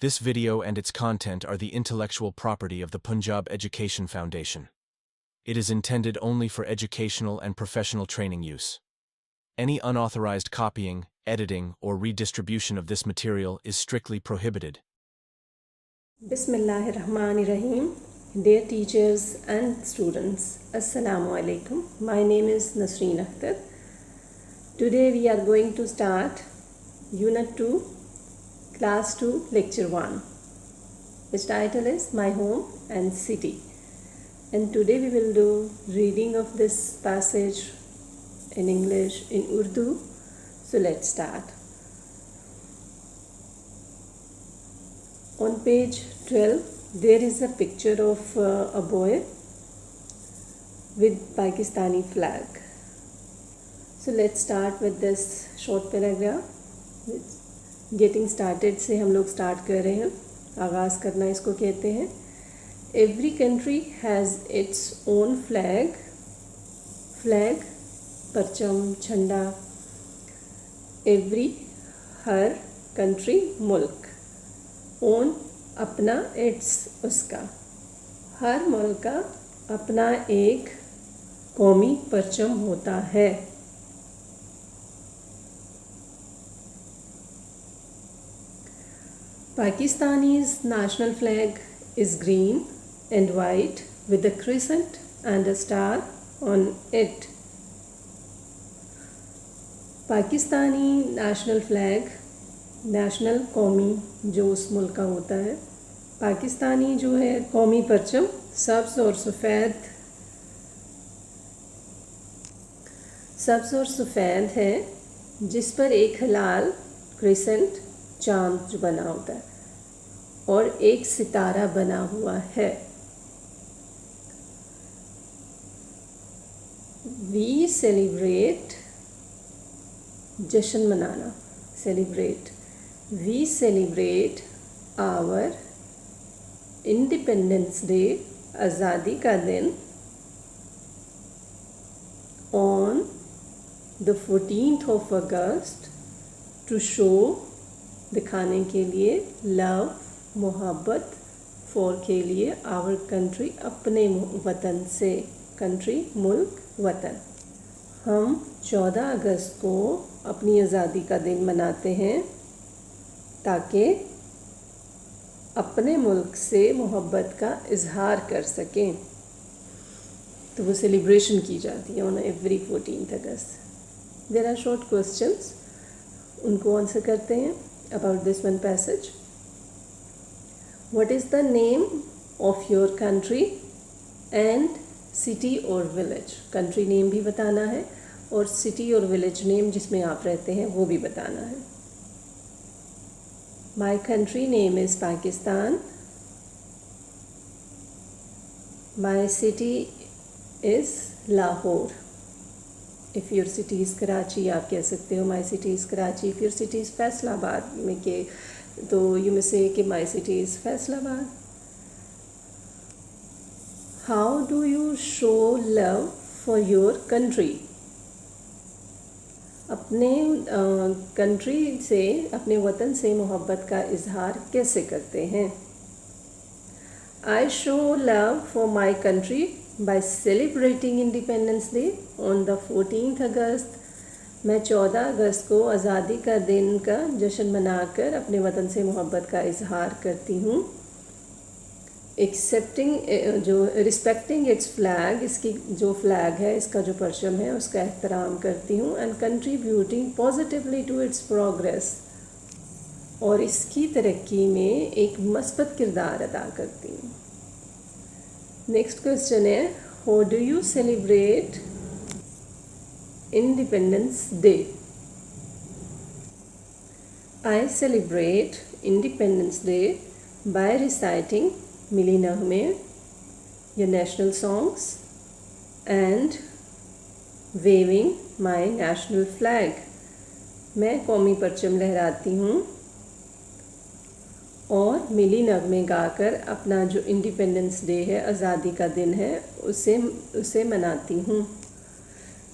This video and its content are the intellectual property of the Punjab Education Foundation. It is intended only for educational and professional training use. Any unauthorized copying, editing, or redistribution of this material is strictly prohibited. Bismillahirrahmanirrahim. Dear teachers and students, Assalamu alaikum. My name is Nasreen Akhtar. Today we are going to start Unit 2, Class 2, Lecture 1, which title is My Home and City. And today we will do reading of this passage in English, in Urdu. So let's start. On page 12, there is a picture of a boy with Pakistani flag. So let's start with this short paragraph. Getting started से हम लोग start कर रहे हैं. आगाज़ करना इसको कहते हैं. Every country has its own flag. Flag, परचम, झंडा. Every, हर, country, मुल्क. Own, अपना, its, उसका. हर मुल्क का अपना एक कौमी परचम होता है. Pakistani's national flag is green and white with a crescent and a star on it. Pakistani national flag, national कौमी जो उस मुल्क का होता है, पाकिस्तानी जो है कौमी परचम सब्ज़ और सफ़ेद है, जिस पर एक हिलाल क्रिसेंट चांद जो बना होता है और एक सितारा बना हुआ है. वी सेलिब्रेट, जश्न मनाना, celebrate. We celebrate our independence day, आज़ादी का दिन, on the 14th of August to show, दिखाने के लिए, लव, मोहब्बत, फॉर के लिए, आवर कंट्री, अपने वतन से, कंट्री, मुल्क, वतन. हम 14 अगस्त को अपनी आज़ादी का दिन मनाते हैं ताकि अपने मुल्क से मोहब्बत का इजहार कर सकें. तो वो सेलिब्रेशन की जाती है on every 14th August. There are short questions, उनको आंसर करते हैं. About this one passage. What is the name of your country and city or village? Country name भी बताना है और city और village name जिसमें आप रहते हैं वो भी बताना है. My country name is Pakistan. My city is Lahore. If your city is Karachi, आप कह सकते हो my city is Karachi. If your city is Faisalabad में के तो you may say कि my city is Faisalabad. How do you show love for your country? अपने country से, अपने वतन से मोहब्बत का इजहार कैसे करते हैं? I show love for my country by celebrating Independence Day on the 14th August. मैं 14 अगस्त को आज़ादी का दिन का जश्न मनाकर अपने वतन से मोहब्बत का इजहार करती हूँ. रिस्पेक्टिंग इट्स फ्लैग, इसकी जो फ्लैग है, इसका जो परचम है उसका एहतराम करती हूँ. And contributing positively to its progress, और इसकी तरक्की में एक मस्बत किरदार अदा करती हूँ. नेक्स्ट क्वेश्चन है, how do you celebrate Independence Day? I celebrate Independence Day by reciting मिली नगमे, your national songs, and waving my national flag. मैं कौमी परचम लहराती हूँ और मिली नगमे गाकर अपना जो इंडिपेंडेंस डे है, आज़ादी का दिन है, उसे मनाती हूँ.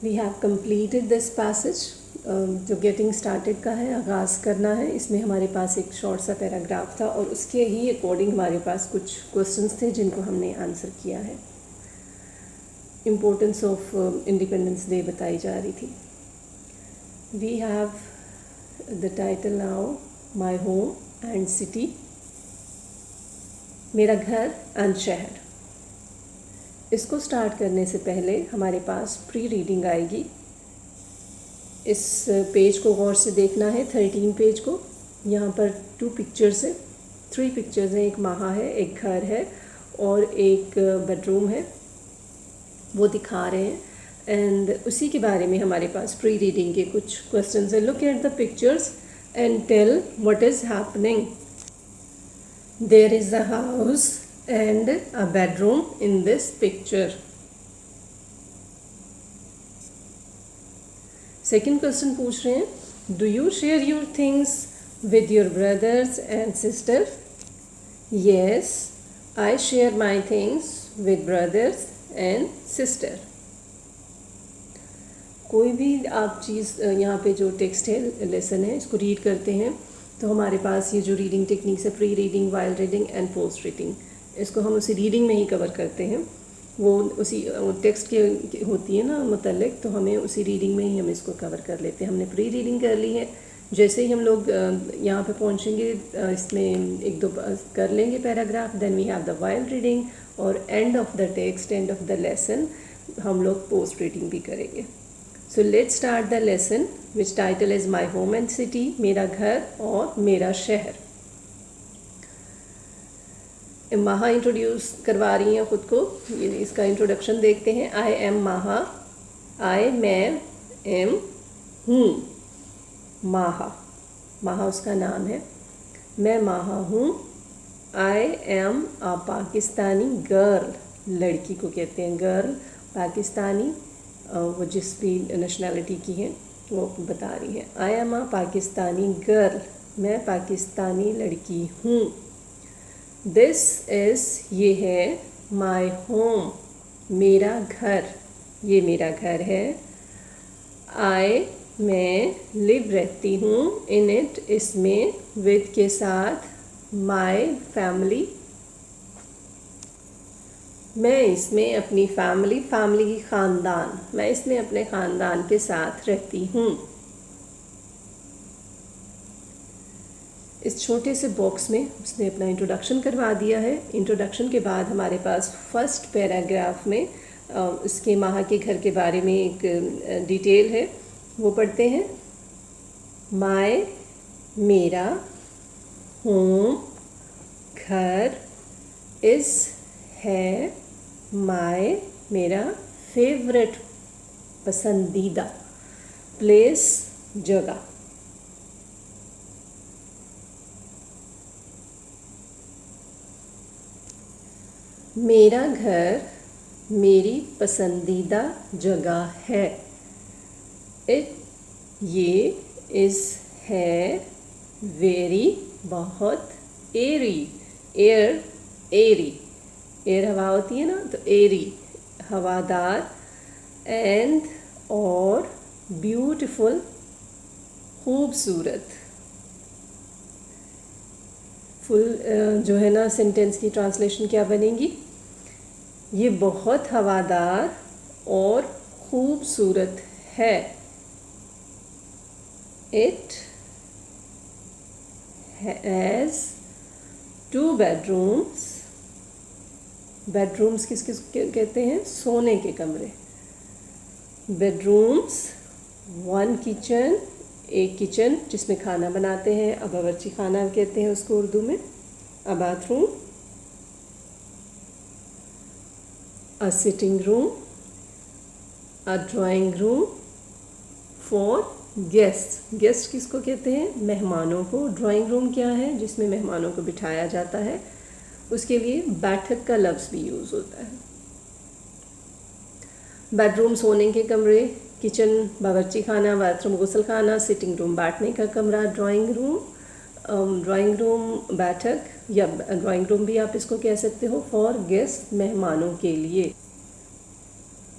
We have completed this passage जो गेटिंग स्टार्टेड का है, आगाज़ करना है, इसमें हमारे पास एक शॉर्ट सा पैराग्राफ था और उसके ही अकॉर्डिंग हमारे पास कुछ क्वेश्चंस थे जिनको हमने आंसर किया है। इम्पोर्टेंस ऑफ इंडिपेंडेंस डे बताई जा रही थी। We have the title now, my home and city, मेरा घर एंड शहर। इसको स्टार्ट करने से पहले हमारे पास प्री रीडिंग आएगी। इस पेज को गौर से देखना है, 13 पेज को। यहाँ पर 2 पिक्चर्स है, 3 पिक्चर्स हैं। एक महा है, एक घर है और एक बेडरूम है, वो दिखा रहे हैं। एंड उसी के बारे में हमारे पास प्री रीडिंग के कुछ क्वेश्चंस हैं। Look at the pictures and tell what is happening. There is a house and a bedroom in this picture. Second question पूछ रहे हैं, do you share your things with your brothers and sister? Yes, I share my things with brothers and sister. कोई भी आप चीज़ यहाँ पे जो text है, लेसन है, इसको रीड करते हैं तो हमारे पास ये जो रीडिंग टेक्निक्स है, pre reading, while reading and post reading, इसको हम उसी रीडिंग में ही कवर करते हैं। वो उसी टेक्स्ट के होती है ना मुतल्लिक, तो हमें उसी रीडिंग में ही हम इसको कवर कर लेते हैं। हमने प्री रीडिंग कर ली है। जैसे ही हम लोग यहाँ पे पहुँचेंगे, इसमें 1-2 कर लेंगे paragraph, then we have the while reading और end of the text, end of the lesson हम लोग पोस्ट रीडिंग भी करेंगे। So let's start the lesson which title is my home and city, मेरा घर और मेरा शहर। माहा इंट्रोड्यूस करवा रही हैं ख़ुद को, ये इसका इंट्रोडक्शन देखते हैं। आई एम माहा, आई मैं एम हूँ। माहा, माहा उसका नाम है। मैं माहा हूँ। I am a Pakistani girl, लड़की को कहते हैं गर्ल। पाकिस्तानी वो जिस भी नेशनैलिटी की है वो बता रही है। I am a Pakistani girl, मैं पाकिस्तानी लड़की हूँ। दिस इज़, ये है, माई होम, मेरा घर, ये मेरा घर है। आई, मैं लिव रहती हूँ, इन इट, इसमें, विद के साथ, माई फैमिली, मैं इसमें अपनी फैमिली, फैमिली की ख़ानदान, मैं इसमें अपने ख़ानदान के साथ रहती हूँ। इस छोटे से बॉक्स में उसने अपना इंट्रोडक्शन करवा दिया है। इंट्रोडक्शन के बाद हमारे पास फर्स्ट पैराग्राफ में इसके माहा के घर के बारे में एक डिटेल है, वो पढ़ते हैं। माय, मेरा, होम, घर, इज़, है, माय, मेरा, फेवरेट, पसंदीदा, प्लेस, जगह। मेरा घर मेरी पसंदीदा जगह है। इट, ये, इज़, है, वेरी, बहुत, एरी, एयर, एरी, एयर हवा होती है ना, तो एरी, हवादार, एंड, और, ब्यूटीफुल, खूबसूरत। फुल जो है ना सेंटेंस की ट्रांसलेशन क्या बनेगी? ये बहुत हवादार और खूबसूरत है। It has 2 bedrooms। बेडरूम्स किस किस कहते हैं? सोने के कमरे। बेडरूम्स, 1 किचन, एक किचन जिसमें खाना बनाते हैं, अब बावर्ची खाना कहते हैं उसको उर्दू में। A bathroom, a sitting room, a drawing room for guest. Guest किसको कहते हैं? मेहमानों को। ड्राइंग रूम क्या है? जिसमें मेहमानों को बिठाया जाता है, उसके लिए बैठक का लफ्ज़ भी यूज़ होता है। बेडरूम सोने के कमरे, किचन बावर्ची खाना, बाथरूम गुसल खाना, सिटिंग रूम बैठने का कमरा, ड्राइंग रूम बैठक, या ड्राइंग रूम भी आप इसको कह सकते हो, फॉर गेस्ट, मेहमानों के लिए।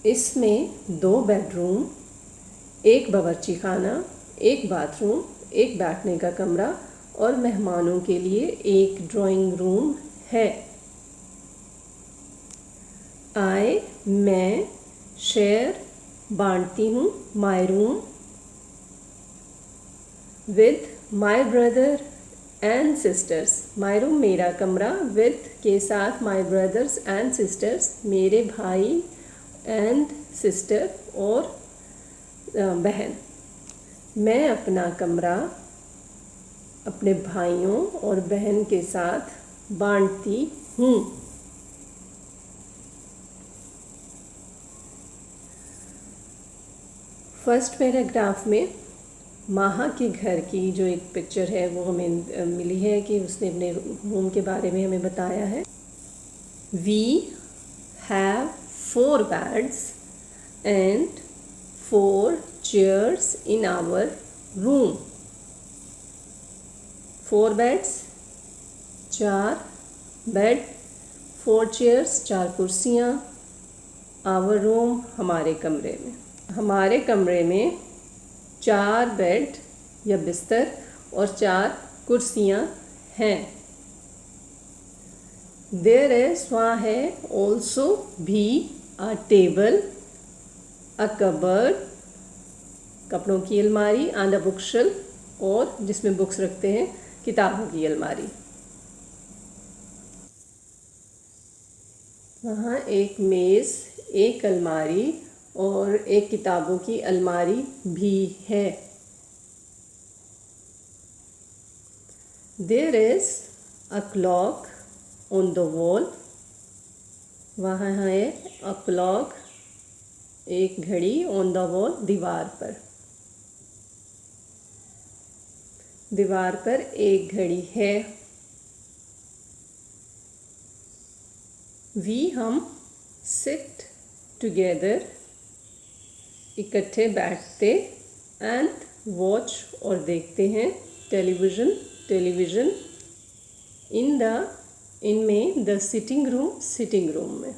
इसमें 2 बेडरूम, एक बावर्ची खाना, एक बाथरूम, एक बैठने का कमरा और मेहमानों के लिए एक ड्राइंग रूम है। मैं शेयर बांटती हूँ my room with my brother and sisters. My room मेरा कमरा, विद के साथ माई ब्रदर्स एंड सिस्टर्स मेरे भाई एंड सिस्टर और बहन। मैं अपना कमरा अपने भाइयों और बहन के साथ बांटती हूँ। फर्स्ट पैराग्राफ में माहा के घर की जो एक पिक्चर है वो हमें मिली है कि उसने अपने रूम के बारे में हमें बताया है। We have 4 beds and 4 chairs in our room. 4 beds, 4 bed, 4 chairs, 4 कुर्सियाँ, आवर रूम हमारे कमरे में। हमारे कमरे में 4 बेड या बिस्तर और 4 कुर्सियाँ हैं। देयर इज वहाँ है ऑल्सो भी अ टेबल, अ कबर्ड कपड़ों की अलमारी, एंड अ बुक शेल्फ और जिसमें बुक्स रखते हैं किताबों की अलमारी। वहाँ एक मेज़, एक अलमारी और एक किताबों की अलमारी भी है। There is a clock on the wall. वहाँ है अ क्लॉक, एक घड़ी, ऑन द वॉल दीवार पर। दीवार पर एक घड़ी है। हम सिट टुगेदर इकट्ठे बैठते एंड वॉच और देखते हैं टेलीविज़न इनमें द सिटिंग रूम में।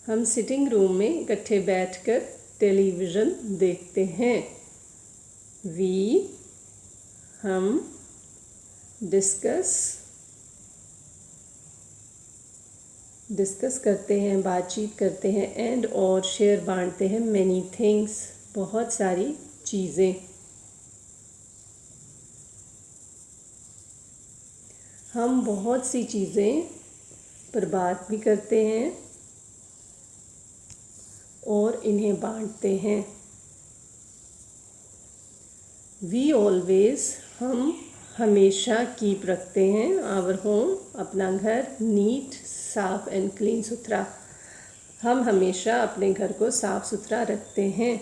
हम सिटिंग रूम में इकट्ठे बैठकर टेलीविज़न देखते हैं। हम डिस्कस करते हैं, बातचीत करते हैं, एंड और शेयर बांटते हैं मैनी थिंग्स बहुत सारी चीज़ें। हम बहुत सी चीज़ें पर बात भी करते हैं और इन्हें बांटते हैं। हम हमेशा कीप रखते हैं आवर होम अपना घर नीट, साफ एंड क्लीन, सुथरा। हम हमेशा अपने घर को साफ सुथरा रखते हैं।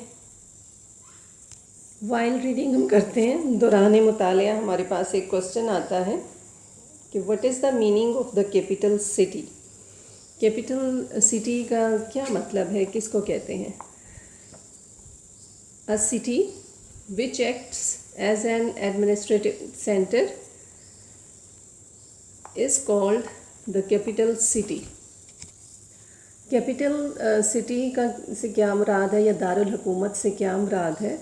वाइल रीडिंग हम करते हैं, दौरान मुतालिया हमारे पास एक क्वेश्चन आता है कि what is the meaning of the capital city. Capital city का क्या मतलब है, किसको कहते हैं? अ city which acts as an administrative center is called the capital city. Capital city का से क्या मुराद है या दारुल हुकूमत से क्या मुराद है?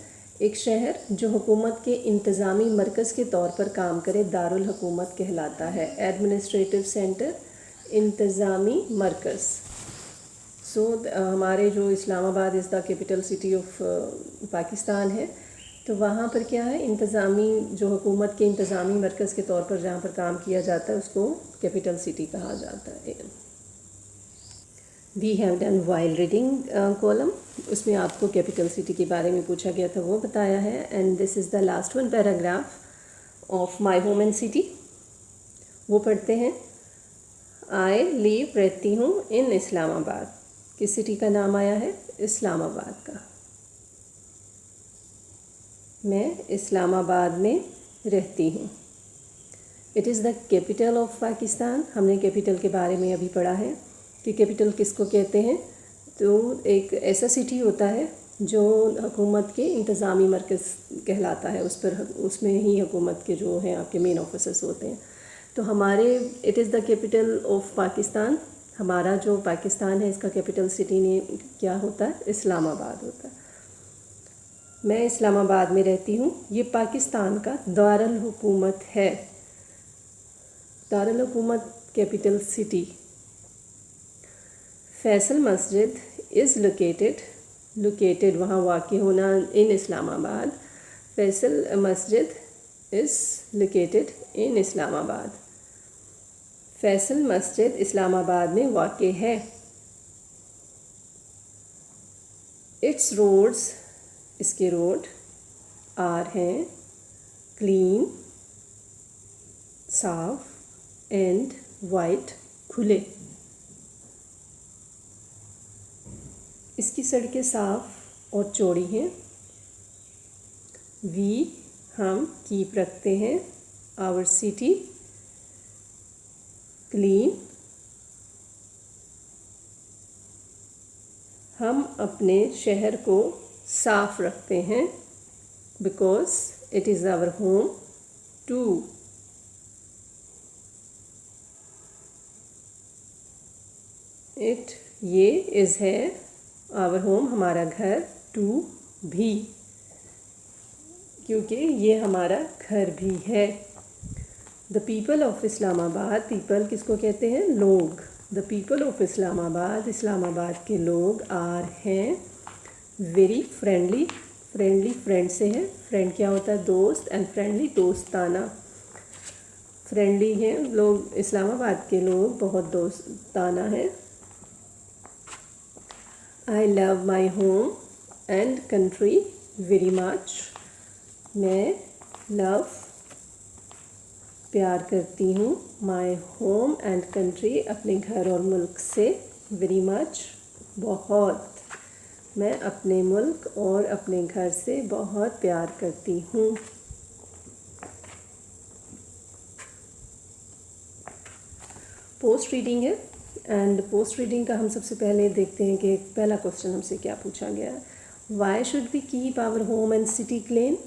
एक शहर जो हुकूमत के इंतज़ामी मरकज़ के तौर पर काम करे दारुल हुकूमत कहलाता है। एडमिनिस्ट्रेटिव सेंटर, इंतज़ामी मरकज़। हमारे जो Islamabad is the capital city of Pakistan है, तो वहाँ पर क्या है, इंतज़ामी जो हुकूमत के इंतज़ामी मरकज़ के तौर पर जहाँ पर काम किया जाता है उसको कैपिटल सिटी कहा जाता है। We have done while reading column, उसमें आपको कैपिटल सिटी के बारे में पूछा गया था, वो बताया है। And this is the last one paragraph of my home and city. वो पढ़ते हैं। आई लिव, रहती हूँ, इन इस्लामाबाद। किस सिटी का नाम आया है? इस्लामाबाद का। मैं इस्लामाबाद में रहती हूँ। It is the capital of Pakistan. हमने कैपिटल के बारे में अभी पढ़ा है कि कैपिटल किसको कहते हैं। तो एक ऐसा सिटी होता है जो हुकूमत के इंतज़ामी मरकज़ कहलाता है, उसमें ही हुकूमत के जो हैं आपके मेन ऑफिसर्स होते हैं। तो हमारे it is the capital of Pakistan हमारा जो पाकिस्तान है इसका कैपिटल सिटी नेम क्या होता है? इस्लामाबाद होता है। मैं इस्लामाबाद में रहती हूँ। ये पाकिस्तान का दारुल हुकूमत है। दारुल हुकूमत कैपिटल सिटी। फैसल मस्जिद इज़ लोकेटेड वहाँ वाक़ होना इन इस्लामाबाद। फैसल मस्जिद is located in Islamabad. Faisal मस्जिद इस्लामाबाद में वाक़ है। इट्स रोड्स, इसके रोड आर हैं क्लीन, साफ एंड वाइट, खुले। इसकी सड़कें साफ और चौड़ी हैं। वी, हम कीप रखते हैं आवर सिटी क्लीन। हम अपने शहर को साफ रखते हैं because it is our home too. It, ये, इज़ है आवर होम, हमारा घर, टू, भी, क्योंकि ये हमारा घर भी है। The people of Islamabad, people किसको कहते हैं? लोग। The people of Islamabad, Islamabad के लोग आर हैं वेरी फ्रेंडली। फ्रेंडली फ्रेंड से है, फ्रेंड क्या होता है? दोस्त, एंड फ्रेंडली दोस्ताना। फ्रेंडली हैं लोग, इस्लामाबाद के लोग बहुत दोस्ताना हैं। I love my home and country very much. मैं लव, प्यार करती हूँ, माई होम एंड कंट्री, अपने घर और मुल्क से, वेरी मच, बहुत। मैं अपने मुल्क और अपने घर से बहुत प्यार करती हूँ। पोस्ट रीडिंग है, एंड पोस्ट रीडिंग का हम सबसे पहले देखते हैं कि पहला क्वेश्चन हमसे क्या पूछा गया है। Why should we keep our home and city clean?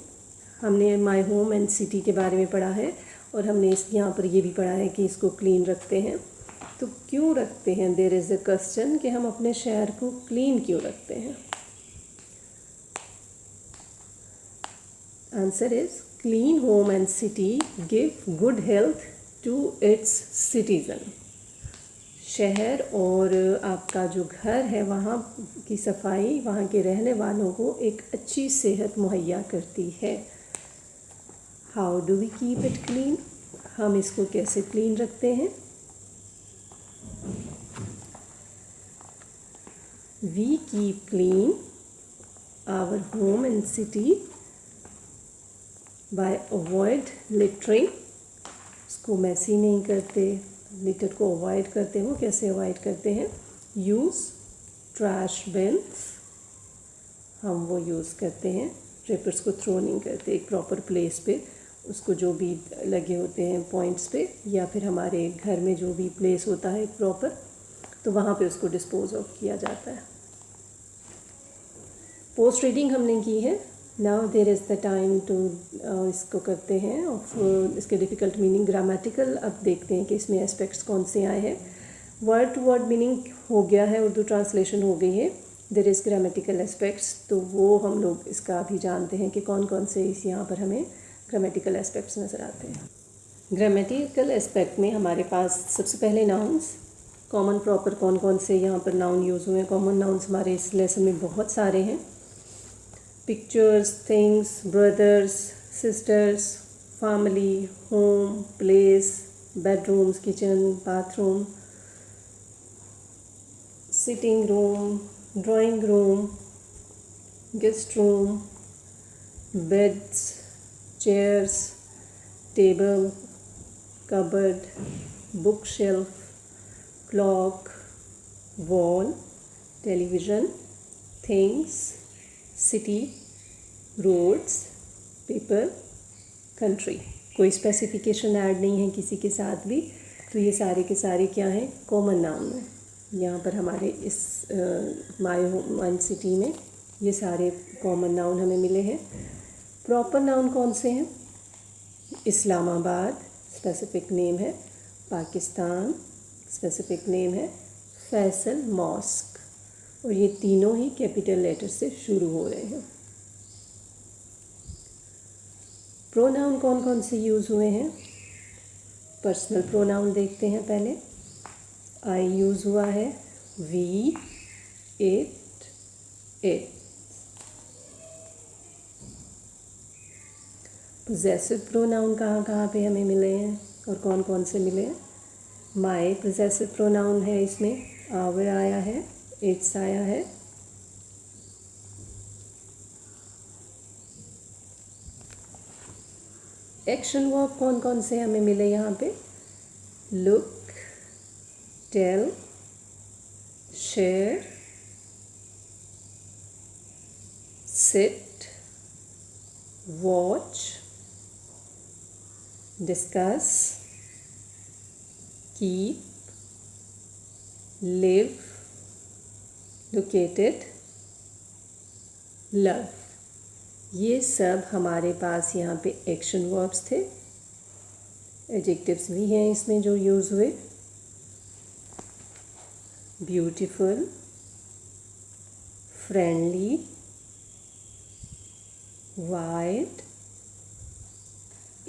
हमने माई होम एंड सिटी के बारे में पढ़ा है और हमने इस यहाँ पर ये भी पढ़ा है कि इसको क्लीन रखते हैं। तो क्यों रखते हैं? देयर इज़ अ क्वेश्चन कि हम अपने शहर को क्लीन क्यों रखते हैं। Answer is clean home and city give good health to its citizen. शहर और आपका जो घर है वहाँ की सफाई वहाँ के रहने वालों को एक अच्छी सेहत मुहैया करती है। How do we keep it clean? हम इसको कैसे क्लीन रखते हैं? We keep clean our home and city by avoid littering. इसको मैसी नहीं करते, लिटर को अवॉइड करते। वो कैसे अवॉइड करते हैं? यूज़ ट्रैश बिन्स, हम वो यूज़ करते हैं। रेपर्स को थ्रो नहीं करते, एक प्रॉपर प्लेस पे उसको, जो भी लगे होते हैं पॉइंट्स पे, या फिर हमारे घर में जो भी प्लेस होता है एक प्रॉपर, तो वहाँ पे उसको डिस्पोज ऑफ किया जाता है। पोस्ट रीडिंग हमने की है। Now there is the time to, इसको करते हैं ऑफ इसके डिफ़िकल्ट मीनिंग ग्रामेटिकल। अब देखते हैं कि इसमें एस्पेक्ट्स कौन से आए हैं। वर्ड टू वर्ड मीनिंग हो गया है, उर्दू ट्रांसलेशन हो गई है। देयर इज़ ग्रामेटिकल एस्पेक्ट्स, तो वो हम लोग इसका अभी जानते हैं कि कौन कौन से इस यहाँ पर हमें ग्रामेटिकल एस्पेक्ट्स नज़र आते हैं। ग्रामेटिकल एस्पेक्ट में हमारे पास सबसे पहले नाउन्स, कॉमन प्रॉपर कौन कौन से यहाँ पर नाउन यूज़ हुए हैं। कॉमन नाउन्स हमारे इस लेसन में बहुत सारे हैं। Pictures, things, brothers, sisters, family, home, place, bedrooms, kitchen, bathroom, sitting room, drawing room, guest room, beds, chairs, table, cupboard, book shelf, clock, wall, television, things, city, roads, paper, country. कोई specification add नहीं है किसी के साथ भी, तो ये सारे के सारे क्या हैं? कॉमन नाउन है। यहाँ पर हमारे is my home and city में ये सारे कॉमन नाउन हमें मिले हैं। प्रॉपर नाउन कौन से हैं? इस्लामाबाद स्पेसिफिक नेम है, पाकिस्तान स्पेसिफिक नेम है, फैसल मॉस्क, और ये तीनों ही कैपिटल लेटर से शुरू हो रहे हैं। प्रोनाउन कौन कौन से यूज़ हुए हैं? पर्सनल प्रोनाउन देखते हैं पहले। आई यूज़ हुआ है, वी, इट। पोजेसिव प्रोनाउन कहाँ कहाँ पे हमें मिले हैं और कौन कौन से मिले हैं? माई पोजेसिव प्रोनाउन है, इसमें आवर आया है, इट्स आया है। एक्शन वर्ब कौन कौन से हमें मिले यहाँ पे? Look, tell, share, sit, watch, discuss, keep, live, located, love. ये सब हमारे पास यहाँ पे एक्शन वर्ब्स थे। एडजेक्टिव्स भी हैं इसमें जो यूज़ हुए। ब्यूटीफुल, फ्रेंडली, वाइड,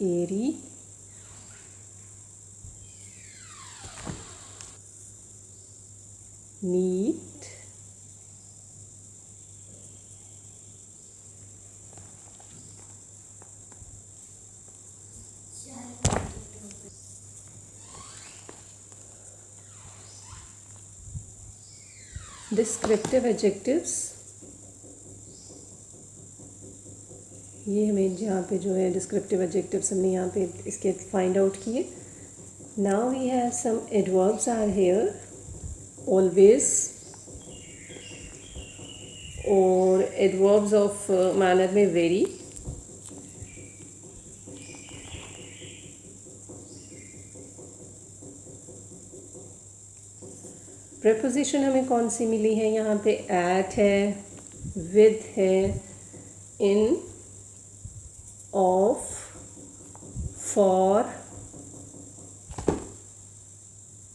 एरी, नीट, डिस्क्रिप्टिव एडजेक्टिव्स। ये हमें जहाँ पे जो है डिस्क्रिप्टिव एडजेक्टिव्स हमने यहाँ पे इसके फाइंड आउट किए। Now we have some adverbs are here, always और एडवर्ब्स ऑफ मैनर में वेरी। प्रेपोजिशन हमें कौन सी मिली है? यहाँ पे एट है, विद है, इन, ऑफ, फॉर,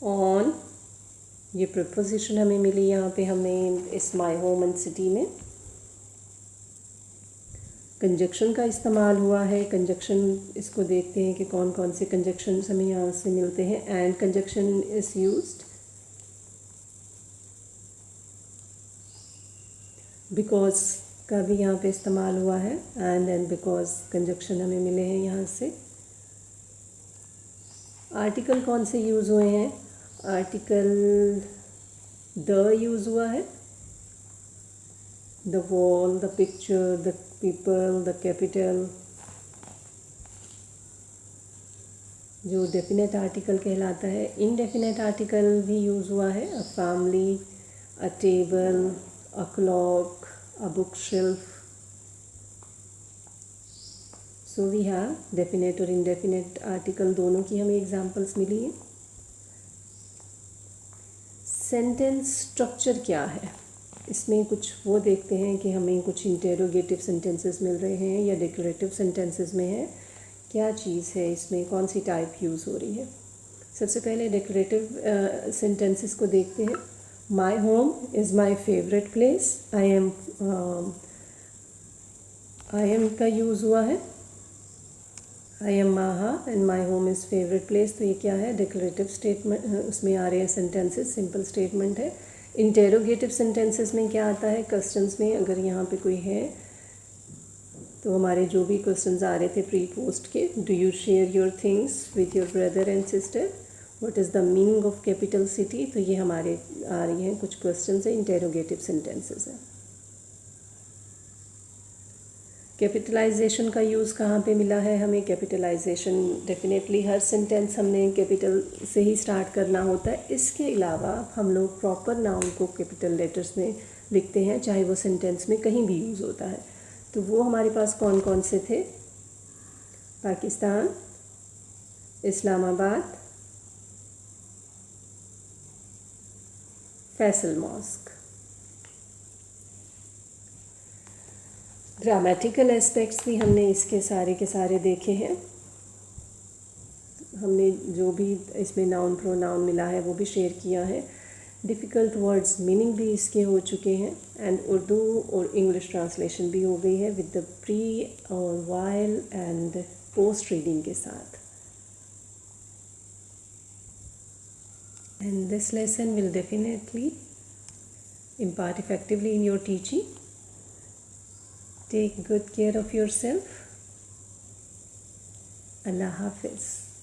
ऑन, ये प्रेपोजिशन हमें मिली यहाँ पे हमें इस माई होम एंड सिटी में। कंजक्शन का इस्तेमाल हुआ है। कंजक्शन इसको देखते हैं कि कौन कौन से कंजक्शन हमें यहाँ से मिलते हैं। And conjunction is used, because का भी यहाँ पे इस्तेमाल हुआ है। एंड बिकॉज कंजक्शन हमें मिले हैं यहाँ से। आर्टिकल कौन से यूज़ हुए हैं? आर्टिकल द यूज़ हुआ है। The wall, the picture, the people, the capital, जो डेफिनेट आर्टिकल कहलाता है। इनडेफिनेट आर्टिकल भी यूज़ हुआ है। A family, a table, a clock, a bookshelf. So we have definite और indefinite article दोनों की हमें examples मिली हैं। Sentence structure क्या है? इसमें कुछ वो देखते हैं कि हमें कुछ interrogative sentences मिल रहे हैं या declarative sentences में है। क्या चीज़ है इसमें, कौन सी टाइप यूज़ हो रही है? सबसे पहले declarative sentences को देखते हैं। My home is my favorite place. I am का यूज़ हुआ है। I am Maha and my home is favorite place। तो ये क्या है? डिक्लेरेटिव स्टेटमेंट, उसमें आ रहे हैं सेंटेंसेस, सिंपल स्टेटमेंट है। इंटेरोगेटिव सेंटेंसेस में क्या आता है? क्वेश्चंस में अगर यहाँ पे कोई है तो हमारे जो भी क्वेश्चंस आ रहे थे प्री पोस्ट के, do you share your things with your brother and sister, what is the meaning of capital city, तो ये हमारे आ रही हैं कुछ क्वेश्चंस हैं, इंटेरोगेटिव सेंटेंसेस हैं। कैपिटलाइजेशन का यूज़ कहाँ पे मिला है हमें? कैपिटलाइजेशन डेफिनेटली हर सेंटेंस हमने कैपिटल से ही स्टार्ट करना होता है। इसके अलावा हम लोग प्रॉपर नाउन को कैपिटल लेटर्स में लिखते हैं, चाहे वो सेंटेंस में कहीं भी यूज़ होता है। तो वो हमारे पास कौन कौन से थे? Pakistan, Islamabad, Faisal mosque. Grammatical aspects भी हमने इसके सारे के सारे देखे हैं। हमने जो भी इसमें नाउन प्रोनाउन मिला है वो भी शेयर किया है। डिफ़िकल्ट वर्ड्स मीनिंग भी इसके हो चुके हैं एंड उर्दू और इंग्लिश ट्रांसलेशन भी हो गई है विद द प्री और वाइल एंड पोस्ट रीडिंग के साथ. And this lesson will definitely impart effectively in your teaching. Take good care of yourself. Allah Hafiz.